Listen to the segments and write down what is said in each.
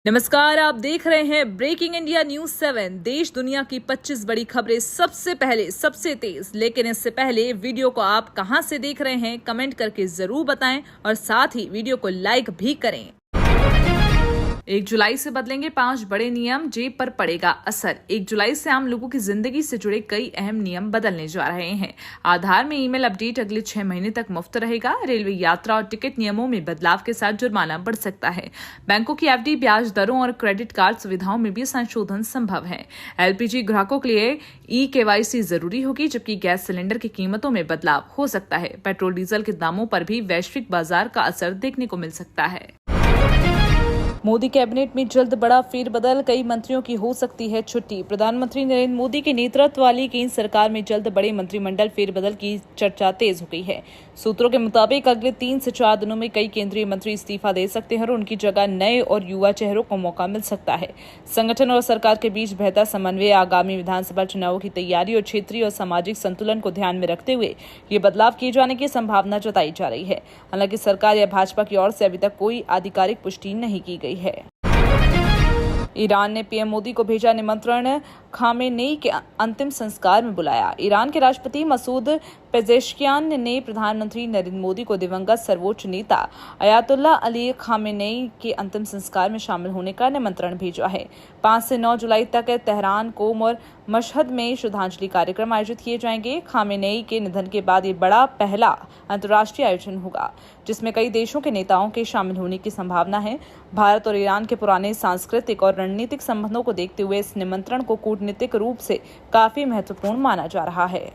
नमस्कार, आप देख रहे हैं ब्रेकिंग इंडिया न्यूज 7। देश दुनिया की 25 बड़ी खबरें सबसे पहले सबसे तेज। लेकिन इससे पहले वीडियो को आप कहां से देख रहे हैं कमेंट करके जरूर बताएं और साथ ही वीडियो को लाइक भी करें। 1 जुलाई से बदलेंगे 5 बड़े नियम, जेब पर पड़ेगा असर। 1 जुलाई से आम लोगों की जिंदगी से जुड़े कई अहम नियम बदलने जा रहे हैं। आधार में ईमेल अपडेट अगले 6 महीने तक मुफ्त रहेगा। रेलवे यात्रा और टिकट नियमों में बदलाव के साथ जुर्माना बढ़ सकता है। बैंकों की एफडी ब्याज दरों और क्रेडिट कार्ड सुविधाओं में भी संशोधन संभव है। एलपीजी ग्राहकों के लिए केवाईसी जरूरी होगी, जबकि गैस सिलेंडर की कीमतों में बदलाव हो सकता है। पेट्रोल डीजल के दामों पर भी वैश्विक बाजार का असर देखने को मिल सकता है। मोदी कैबिनेट में जल्द बड़ा फेरबदल, कई मंत्रियों की हो सकती है छुट्टी। प्रधानमंत्री नरेंद्र मोदी के नेतृत्व वाली केंद्र सरकार में जल्द बड़े मंत्रिमंडल फेरबदल की चर्चा तेज हो गई है। सूत्रों के मुताबिक अगले 3 से 4 दिनों में कई केंद्रीय मंत्री इस्तीफा दे सकते हैं और उनकी जगह नए और युवा चेहरों को मौका मिल सकता है। संगठन और सरकार के बीच बेहतर समन्वय, आगामी विधानसभा चुनावों की तैयारी और क्षेत्रीय और सामाजिक संतुलन को ध्यान में रखते हुए ये बदलाव किए जाने की संभावना जताई जा रही है। हालांकि सरकार या भाजपा की ओर से अभी तक कोई आधिकारिक पुष्टि नहीं की गई है। ईरान ने पीएम मोदी को भेजा निमंत्रण, खामेनेई के अंतिम संस्कार में बुलाया। ईरान के राष्ट्रपति मसूद पेजेश्कियान ने प्रधानमंत्री नरेंद्र मोदी को दिवंगत सर्वोच्च नेता अयातुल्लाह अली खामेनेई के अंतिम संस्कार में शामिल होने का निमंत्रण भेजा है। 5 से 9 जुलाई तक तेहरान, कोम और मशहद में श्रद्धांजलि कार्यक्रम आयोजित किए जाएंगे। खामेनेई के निधन के बाद ये बड़ा पहला अंतर्राष्ट्रीय आयोजन होगा, जिसमें कई देशों के नेताओं के शामिल होने की संभावना है। भारत और ईरान के पुराने सांस्कृतिक और रणनीतिक संबंधों को देखते हुए इस निमंत्रण को कूटनीतिक रूप से काफी महत्वपूर्ण माना जा रहा है।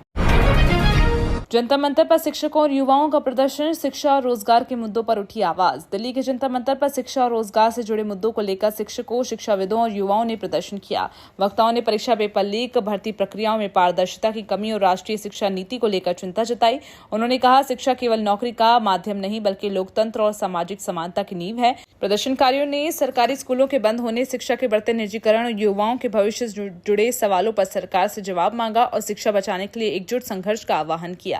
जंतर मंतर पर शिक्षकों और युवाओं का प्रदर्शन, शिक्षा और रोजगार के मुद्दों पर उठी आवाज। दिल्ली के जंतर मंतर पर शिक्षा और रोजगार से जुड़े मुद्दों को लेकर शिक्षकों, शिक्षाविदों और युवाओं ने प्रदर्शन किया। वक्ताओं ने परीक्षा पेपर लीक, भर्ती प्रक्रियाओं में पारदर्शिता की कमी और राष्ट्रीय शिक्षा नीति को लेकर चिंता जताई। उन्होंने कहा, शिक्षा केवल नौकरी का माध्यम नहीं बल्कि लोकतंत्र और सामाजिक समानता की नींव है। प्रदर्शनकारियों ने सरकारी स्कूलों के बंद होने, शिक्षा के बढ़ते निजीकरण और युवाओं के भविष्य से जुड़े सवालों पर सरकार से जवाब मांगा और शिक्षा बचाने के लिए एकजुट संघर्ष का आह्वान किया।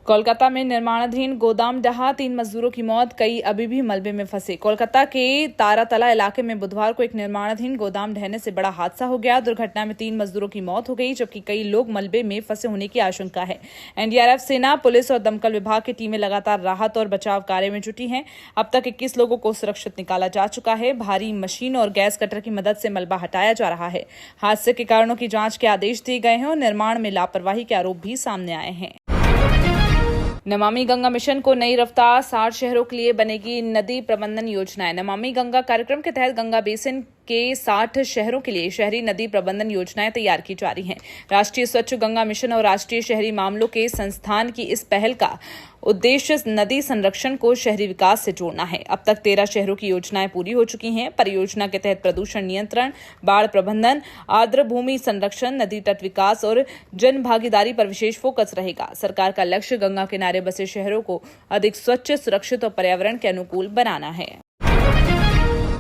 कोलकाता में निर्माणाधीन गोदाम ढहा, 3 मजदूरों की मौत, कई अभी भी मलबे में फंसे। कोलकाता के तारातला इलाके में बुधवार को एक निर्माणाधीन गोदाम ढहने से बड़ा हादसा हो गया। दुर्घटना में 3 मजदूरों की मौत हो गई, जबकि कई लोग मलबे में फंसे होने की आशंका है। एनडीआरएफ, सेना, पुलिस और दमकल विभाग की टीमें लगातार राहत और बचाव कार्य में जुटी हैं। अब तक 21 लोगों को सुरक्षित निकाला जा चुका है। भारी मशीन और गैस कटर की मदद से मलबा हटाया जा रहा है। हादसे के कारणों की जांच के आदेश दिए गए हैं और निर्माण में लापरवाही के आरोप भी सामने आए हैं। नमामि गंगा मिशन को नई रफ्तार, 60 शहरों के लिए बनेगी नदी प्रबंधन योजनाएं। नमामि गंगा कार्यक्रम के तहत गंगा बेसिन के 60 शहरों के लिए शहरी नदी प्रबंधन योजनाएं तैयार की जा रही हैं। राष्ट्रीय स्वच्छ गंगा मिशन और राष्ट्रीय शहरी मामलों के संस्थान की इस पहल का उद्देश्य नदी संरक्षण को शहरी विकास से जोड़ना है। अब तक 13 शहरों की योजनाएं पूरी हो चुकी हैं। परियोजना के तहत प्रदूषण नियंत्रण, बाढ़ प्रबंधन, आर्द्र भूमि संरक्षण, नदी तट विकास और जन भागीदारी पर विशेष फोकस रहेगा। सरकार का लक्ष्य गंगा किनारे बसे शहरों को अधिक स्वच्छ, सुरक्षित और पर्यावरण के अनुकूल बनाना है।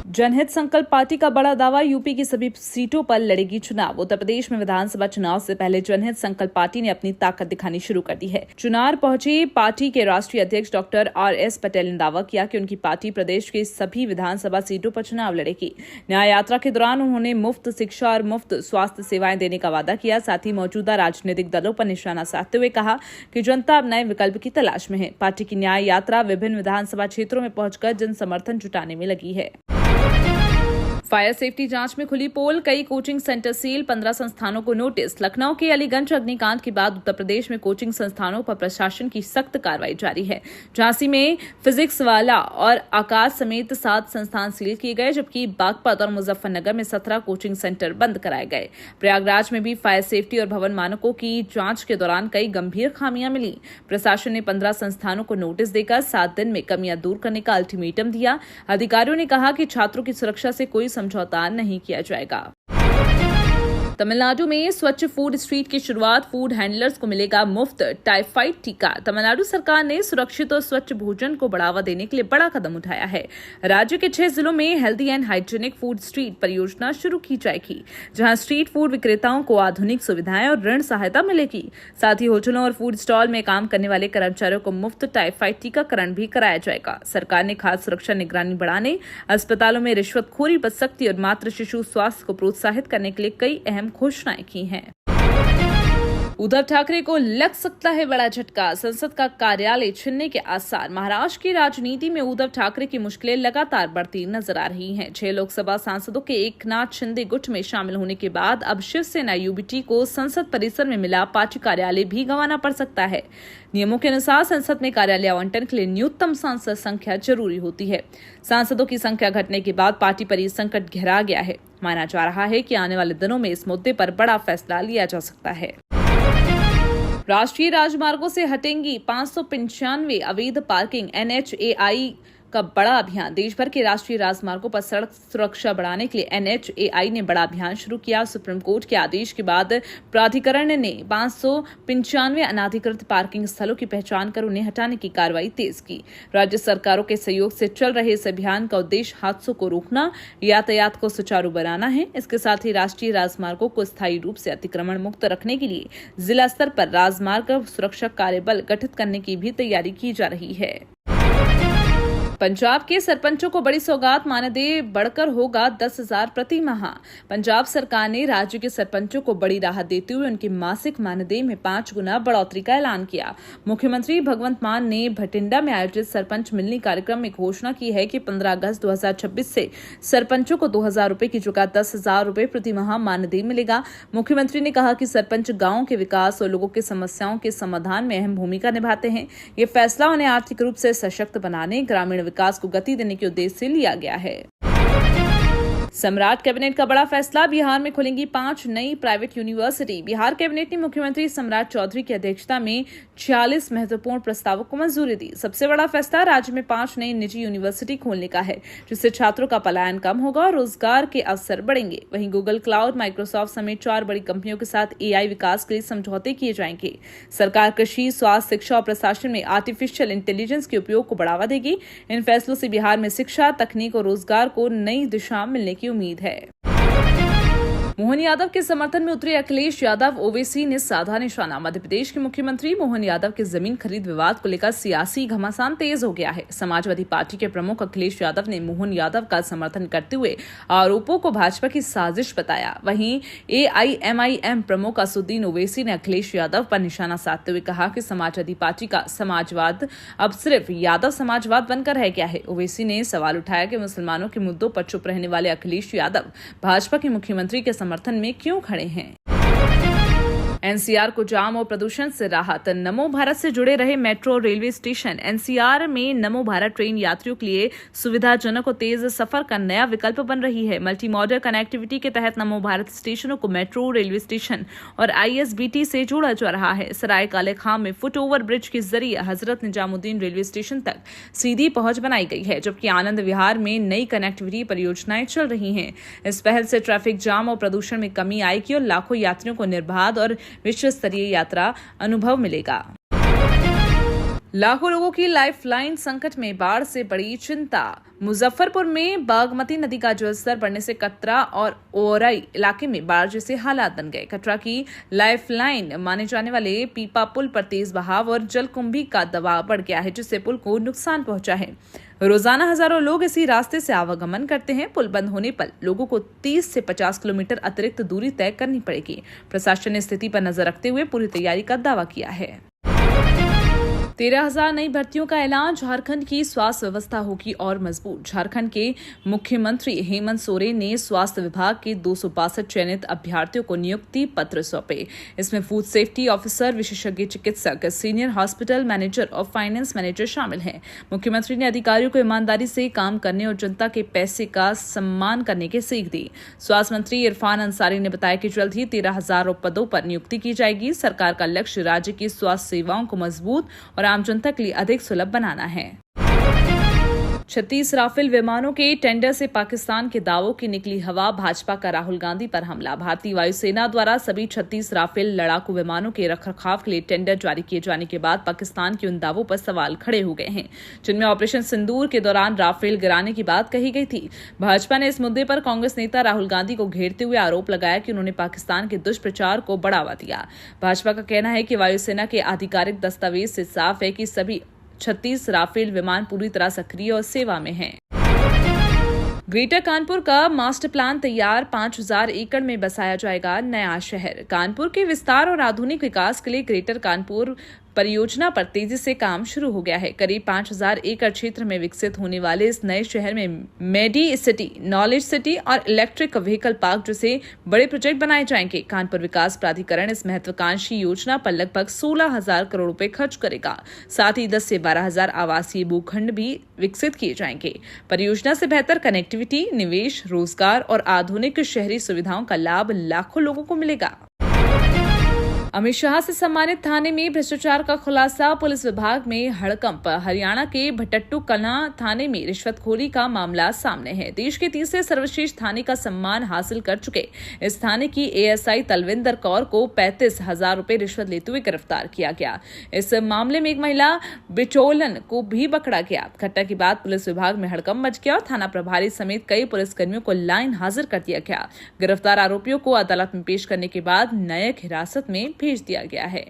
जनहित संकल्प पार्टी का बड़ा दावा, यूपी की सभी सीटों पर लड़ेगी चुनाव। उत्तर प्रदेश में विधानसभा चुनाव से पहले जनहित संकल्प पार्टी ने अपनी ताकत दिखानी शुरू कर दी है। चुनार पहुंची पार्टी के राष्ट्रीय अध्यक्ष डॉक्टर RS पटेल ने दावा किया कि उनकी पार्टी प्रदेश के सभी विधानसभा सीटों पर चुनाव लड़ेगी। न्याय यात्रा के दौरान उन्होंने मुफ्त शिक्षा और मुफ्त स्वास्थ्य सेवाएं देने का वादा किया। साथ ही मौजूदा राजनीतिक दलों पर निशाना साधते हुए कहा कि जनता अब नए विकल्प की तलाश में है। पार्टी की न्याय यात्रा विभिन्न विधानसभा क्षेत्रों में पहुंचकर जन समर्थन जुटाने में लगी है। फायर सेफ्टी जांच में खुली पोल, कई कोचिंग सेंटर सील, 15 संस्थानों को नोटिस। लखनऊ के अलीगंज अग्निकांड के बाद उत्तर प्रदेश में कोचिंग संस्थानों पर प्रशासन की सख्त कार्रवाई जारी है। झांसी में फिजिक्स वाला और आकाश समेत 7 संस्थान सील किए गए, जबकि बागपत और मुजफ्फरनगर में 17 कोचिंग सेंटर बंद कराए गए। प्रयागराज में भी फायर सेफ्टी और भवन मानकों की जांच के दौरान कई गंभीर खामियां मिली। प्रशासन ने 15 संस्थानों को नोटिस देकर 7 दिन में कमियां दूर करने का अल्टीमेटम दिया। अधिकारियों ने कहा कि छात्रों की सुरक्षा से कोई समझौता नहीं किया जाएगा। तमिलनाडु में स्वच्छ फूड स्ट्रीट की शुरुआत, फूड हैंडलर्स को मिलेगा मुफ्त टाइफाइड टीका। तमिलनाडु सरकार ने सुरक्षित और स्वच्छ भोजन को बढ़ावा देने के लिए बड़ा कदम उठाया है। राज्य के 6 जिलों में healthy and hygienic food street परियोजना शुरू की जाएगी, जहां स्ट्रीट फूड विक्रेताओं को आधुनिक सुविधाएं और ऋण सहायता मिलेगी। साथ ही होटलों और फूड स्टॉल में काम करने वाले कर्मचारियों को मुफ्त टाइफाइड टीकाकरण भी कराया जाएगा। सरकार ने खाद्य सुरक्षा निगरानी बढ़ाने, अस्पतालों में रिश्वतखोरी, बच सकती और मातृ शिशु स्वास्थ्य को प्रोत्साहित करने के लिए कई अहम घोषणाएं की हैं। उद्धव ठाकरे को लग सकता है बड़ा झटका, संसद का कार्यालय छीनने के आसार। महाराष्ट्र की राजनीति में उद्धव ठाकरे की मुश्किलें लगातार बढ़ती नजर आ रही हैं। 6 लोकसभा सांसदों के एकनाथ शिंदे गुट में शामिल होने के बाद अब शिवसेना यूबीटी को संसद परिसर में मिला पार्टी कार्यालय भी गंवाना पड़ सकता है। नियमों के अनुसार संसद में कार्यालय आवंटन के लिए न्यूनतम सांसद संख्या जरूरी होती है। सांसदों की संख्या घटने के बाद पार्टी पर यह संकट गहरा गया है। माना जा रहा है कि आने वाले दिनों में इस मुद्दे पर बड़ा फैसला लिया जा सकता है। राष्ट्रीय राजमार्गों से हटेंगी 595 अवैध पार्किंग। NHAI का बड़ा अभियान। देश भर के राष्ट्रीय राजमार्गों पर सड़क सुरक्षा बढ़ाने के लिए NHAI ने बड़ा अभियान शुरू किया। सुप्रीम कोर्ट के आदेश के बाद प्राधिकरण ने 595 अनाधिकृत पार्किंग स्थलों की पहचान कर उन्हें हटाने की कार्रवाई तेज की। राज्य सरकारों के सहयोग से चल रहे इस अभियान का उद्देश्य हादसों को रोकना, यातायात को सुचारू बनाना है। इसके साथ ही राष्ट्रीय राजमार्गों को स्थायी रूप से अतिक्रमण मुक्त रखने के लिए जिला स्तर पर राजमार्ग सुरक्षा कार्यबल गठित करने की भी तैयारी की जा रही है। पंजाब के सरपंचों को बड़ी सौगात, मानदेय बढ़कर होगा 10,000 प्रति माह। पंजाब सरकार ने राज्य के सरपंचों को बड़ी राहत देते हुए उनके मासिक मानदेय में 5 गुना बढ़ोतरी का ऐलान किया। मुख्यमंत्री भगवंत मान ने भटिंडा में आयोजित सरपंच मिलनी कार्यक्रम में घोषणा की है कि 15 अगस्त 2026 से सरपंचों को 2,000 रुपए की जगह 10,000 रुपए प्रति माह मानदेय मिलेगा। मुख्यमंत्री ने कहा कि सरपंच गाँव के विकास और लोगों की समस्याओं के समाधान में अहम भूमिका निभाते हैं। ये फैसला उन्हें आर्थिक रूप से सशक्त बनाने, ग्रामीण विकास को गति देने के उद्देश्य से लिया गया है। सम्राट कैबिनेट का बड़ा फैसला, बिहार में खुलेंगी 5 नई प्राइवेट यूनिवर्सिटी। बिहार कैबिनेट ने मुख्यमंत्री सम्राट चौधरी की अध्यक्षता में 46 महत्वपूर्ण प्रस्तावों को मंजूरी दी। सबसे बड़ा फैसला राज्य में 5 नई निजी यूनिवर्सिटी खोलने का है, जिससे छात्रों का पलायन कम होगा और रोजगार के अवसर बढ़ेंगे। वहीं गूगल क्लाउड, माइक्रोसॉफ्ट समेत 4 बड़ी कंपनियों के साथ AI विकास के लिए समझौते किए जाएंगे। सरकार कृषि, स्वास्थ्य, शिक्षा और प्रशासन में आर्टिफिशियल इंटेलिजेंस के उपयोग को बढ़ावा देगी। इन फैसलों से बिहार में शिक्षा, तकनीक और रोजगार को नई दिशा मिलने की उम्मीद है। मोहन यादव के समर्थन में उतरे अखिलेश यादव, ओवैसी ने साधा निशाना। मध्य प्रदेश के मुख्यमंत्री मोहन यादव के जमीन खरीद विवाद को लेकर सियासी घमासान तेज हो गया है। समाजवादी पार्टी के प्रमुख अखिलेश यादव ने मोहन यादव का समर्थन करते हुए आरोपों को भाजपा की साजिश बताया। वहीं AIMIM प्रमुख असुद्दीन ओवैसी ने अखिलेश यादव पर निशाना साधते हुए कहा कि समाजवादी पार्टी का समाजवाद अब सिर्फ यादव समाजवाद बनकर रह गया है। ओवैसी ने सवाल उठाया कि मुसलमानों के मुद्दों पर चुप रहने वाले अखिलेश यादव भाजपा के मुख्यमंत्री के समर्थन में क्यों खड़े हैं। NCR को जाम और प्रदूषण से राहत। नमो भारत से जुड़े रहे मेट्रो रेलवे स्टेशन। NCR में नमो भारत ट्रेन यात्रियों के लिए सुविधाजनक और तेज सफर का नया विकल्प बन रही है। मल्टी मॉडल कनेक्टिविटी के तहत नमो भारत स्टेशनों को मेट्रो रेलवे स्टेशन और ISBT से जोड़ा जा रहा है। सराय काले खां में फुट ओवर ब्रिज के जरिए हजरत निजामुद्दीन रेलवे स्टेशन तक सीधी पहुंच बनाई गई है, जबकि आनंद विहार में नई कनेक्टिविटी परियोजनाएं चल रही हैं। इस पहल से ट्रैफिक जाम और प्रदूषण में कमी आएगी और लाखों यात्रियों को निर्बाध और विश्व स्तरीय यात्रा अनुभव मिलेगा। लाखों लोगों की लाइफलाइन संकट में, बाढ़ से बड़ी चिंता। मुजफ्फरपुर में बागमती नदी का जलस्तर बढ़ने से कटरा और ओरई इलाके में बाढ़ जैसे हालात बन गए। कटरा की लाइफलाइन माने जाने वाले पीपा पुल पर तेज बहाव और जलकुंभी का दबाव बढ़ गया है, जिससे पुल को नुकसान पहुंचा है। रोजाना हजारों लोग इसी रास्ते से आवागमन करते हैं। पुल बंद होने पर लोगों को 30 से 50 किलोमीटर अतिरिक्त दूरी तय करनी पड़ेगी। प्रशासन ने स्थिति पर नजर रखते हुए पूरी तैयारी का दावा किया है। 13,000 नई भर्तियों का ऐलान। झारखंड की स्वास्थ्य व्यवस्था होगी और मजबूत। झारखंड के मुख्यमंत्री हेमंत सोरेन ने स्वास्थ्य विभाग के 262 चयनित अभ्यर्थियों को नियुक्ति पत्र सौंपे। इसमें फूड सेफ्टी ऑफिसर, विशेषज्ञ चिकित्सक, सीनियर हॉस्पिटल मैनेजर और फाइनेंस मैनेजर शामिल हैं। मुख्यमंत्री ने अधिकारियों को ईमानदारी से काम करने और जनता के पैसे का सम्मान करने की सीख दी। स्वास्थ्य मंत्री इरफान अंसारी ने बताया कि जल्द ही 13,000 पदों पर नियुक्ति की जाएगी। सरकार का लक्ष्य राज्य की स्वास्थ्य सेवाओं को मजबूत और आम जनता के लिए अधिक सुलभ बनाना है। 36 राफेल विमानों के टेंडर से पाकिस्तान के दावों की निकली हवा, भाजपा का राहुल गांधी पर हमला। भारतीय वायुसेना द्वारा सभी 36 राफेल लड़ाकू विमानों के रखरखाव के लिए टेंडर जारी किए जाने के बाद पाकिस्तान के उन दावों पर सवाल खड़े हो गए हैं, जिनमें ऑपरेशन सिंदूर के दौरान राफेल गिराने की बात कही गई थी। भाजपा ने इस मुद्दे पर कांग्रेस नेता राहुल गांधी को घेरते हुए आरोप लगाया कि उन्होंने पाकिस्तान के दुष्प्रचार को बढ़ावा दिया। भाजपा का कहना है कि वायुसेना के आधिकारिक दस्तावेज से साफ है कि सभी 36 राफेल विमान पूरी तरह सक्रिय और सेवा में हैं। ग्रेटर कानपुर का मास्टर प्लान तैयार, 5000 एकड़ में बसाया जाएगा नया शहर। कानपुर के विस्तार और आधुनिक विकास के लिए ग्रेटर कानपुर परियोजना पर तेजी से काम शुरू हो गया है। करीब 5000 एकड़ क्षेत्र में विकसित होने वाले इस नए शहर में मेडी सिटी, नॉलेज सिटी और इलेक्ट्रिक व्हीकल पार्क जैसे बड़े प्रोजेक्ट बनाए जाएंगे। कानपुर विकास प्राधिकरण इस महत्वाकांक्षी योजना पर लगभग 16,000 करोड़ रुपए खर्च करेगा। साथ ही 10 से 12,000 आवासीय भूखंड भी विकसित किए जाएंगे। परियोजना से बेहतर कनेक्टिविटी, निवेश, रोजगार और आधुनिक शहरी सुविधाओं का लाभ लाखों लोगों को मिलेगा। अमित शाह से सम्मानित थाने में भ्रष्टाचार का खुलासा, पुलिस विभाग में हड़कंप। हरियाणा के भटट्टू कलां थाने में रिश्वतखोरी का मामला सामने है। देश के तीसरे सर्वश्रेष्ठ थाने का सम्मान हासिल कर चुके इस थाने की एएसआई तलविंदर कौर को 35,000 रुपए रिश्वत लेते हुए गिरफ्तार किया गया। इस मामले में एक महिला बिचौलन को भी पकड़ा गया। घटना के बाद पुलिस विभाग में हड़कंप मच गया और थाना प्रभारी समेत कई पुलिसकर्मियों को लाइन हाजिर कर दिया गया। गिरफ्तार आरोपियों को अदालत में पेश करने के बाद न्यायिक हिरासत में भेज दिया गया है।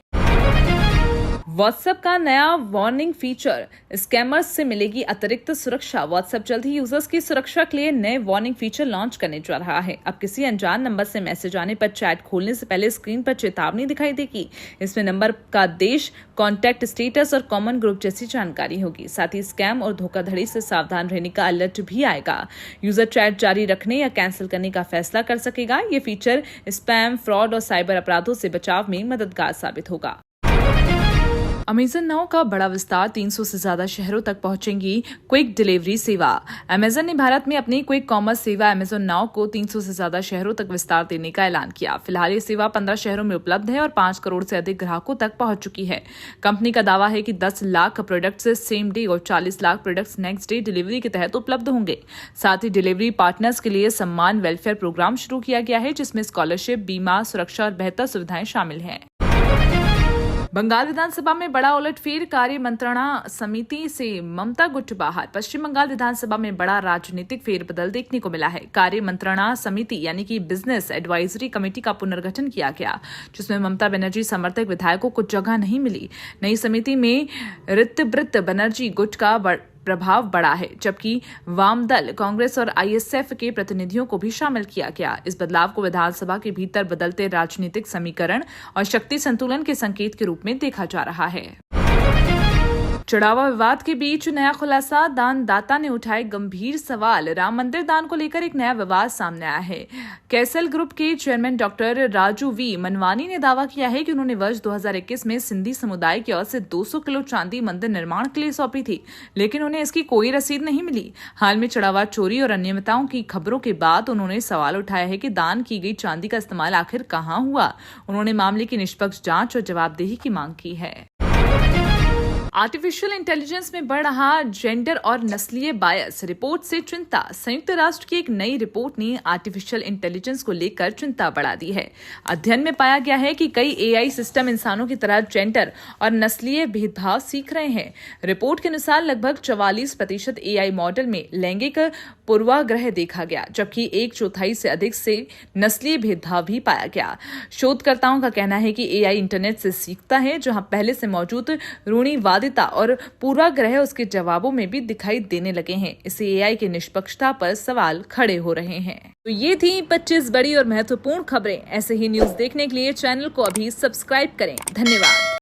व्हाट्सएप का नया वार्निंग फीचर, स्कैमर्स से मिलेगी अतिरिक्त सुरक्षा। व्हाट्सएप जल्द ही यूजर्स की सुरक्षा के लिए नए वार्निंग फीचर लॉन्च करने जा रहा है। अब किसी अनजान नंबर से मैसेज आने पर चैट खोलने से पहले स्क्रीन पर चेतावनी दिखाई देगी। इसमें नंबर का देश, कॉन्टैक्ट स्टेटस और कॉमन ग्रुप जैसी जानकारी होगी। साथ ही स्कैम और धोखाधड़ी से सावधान रहने का अलर्ट भी आएगा। यूजर चैट जारी रखने या कैंसिल करने का फैसला कर सकेगा। ये फीचर स्पैम, फ्रॉड और साइबर अपराधों से बचाव में मददगार साबित होगा। अमेजन नाउ का बड़ा विस्तार, 300 से ज्यादा शहरों तक पहुंचेंगी क्विक डिलीवरी सेवा। अमेजन ने भारत में अपनी क्विक कॉमर्स सेवा अमेजन नाउ को 300 से ज्यादा शहरों तक विस्तार देने का ऐलान किया। फिलहाल ये सेवा 15 शहरों में उपलब्ध है और 5 करोड़ से अधिक ग्राहकों तक पहुंच चुकी है। कंपनी का दावा है कि 10 लाख प्रोडक्ट्स सेम डे और 40 lakh products next day delivery के तहत उपलब्ध होंगे। साथ ही डिलीवरी पार्टनर्स के लिए सम्मान वेलफेयर प्रोग्राम शुरू किया गया है, जिसमें स्कॉलरशिप, बीमा, सुरक्षा और बेहतर सुविधाएं शामिल हैं। बंगाल विधानसभा में बड़ा उलटफेर, कार्य मंत्रणा समिति से ममता गुट बाहर। पश्चिम बंगाल विधानसभा में बड़ा राजनीतिक फेरबदल देखने को मिला है। कार्य मंत्रणा समिति यानी कि बिजनेस एडवाइजरी कमेटी का पुनर्गठन किया गया, जिसमें ममता बनर्जी समर्थक विधायकों को जगह नहीं मिली। नई समिति में ऋतव्रत बनर्जी गुट का प्रभाव बढ़ा है, जबकि वामदल, कांग्रेस और आईएसएफ के प्रतिनिधियों को भी शामिल किया गया। इस बदलाव को विधानसभा के भीतर बदलते राजनीतिक समीकरण और शक्ति संतुलन के संकेत के रूप में देखा जा रहा है। चढ़ावा विवाद के बीच नया खुलासा, दानदाता ने उठाए गंभीर सवाल। राम मंदिर दान को लेकर एक नया विवाद सामने आया है। कैसल ग्रुप के chairman doctor Raju V Manwani ने दावा किया है कि उन्होंने वर्ष 2021 में सिंधी समुदाय की ओर से 200 किलो चांदी मंदिर निर्माण के लिए सौंपी थी, लेकिन उन्हें इसकी कोई रसीद नहीं मिली। हाल में चढ़ावा चोरी और अनियमितताओं की खबरों के बाद उन्होंने सवाल उठाया है कि दान की गई चांदी का इस्तेमाल आखिर कहां हुआ। उन्होंने मामले की निष्पक्ष जांच और जवाबदेही की मांग की है। आर्टिफिशियल इंटेलिजेंस में बढ़ रहा जेंडर और नस्लीय बायस, रिपोर्ट से चिंता। संयुक्त राष्ट्र की एक नई रिपोर्ट ने आर्टिफिशियल इंटेलिजेंस को लेकर चिंता बढ़ा दी है। अध्ययन में पाया गया है कि कई एआई सिस्टम इंसानों की तरह जेंडर और नस्लीय भेदभाव सीख रहे हैं। रिपोर्ट के अनुसार लगभग 44% एआई मॉडल में लैंगिक पूर्वाग्रह देखा गया, जबकि 1/4 से अधिक से नस्लीय भेदभाव भी पाया गया। शोधकर्ताओं का कहना है कि एआई इंटरनेट से सीखता है, जहां पहले से मौजूद रूढ़िवादिता और पूर्वाग्रह उसके जवाबों में भी दिखाई देने लगे हैं। इससे एआई की निष्पक्षता पर सवाल खड़े हो रहे हैं। तो ये थी 25 बड़ी और महत्वपूर्ण खबरें। ऐसे ही न्यूज देखने के लिए चैनल को अभी सब्सक्राइब करें। धन्यवाद।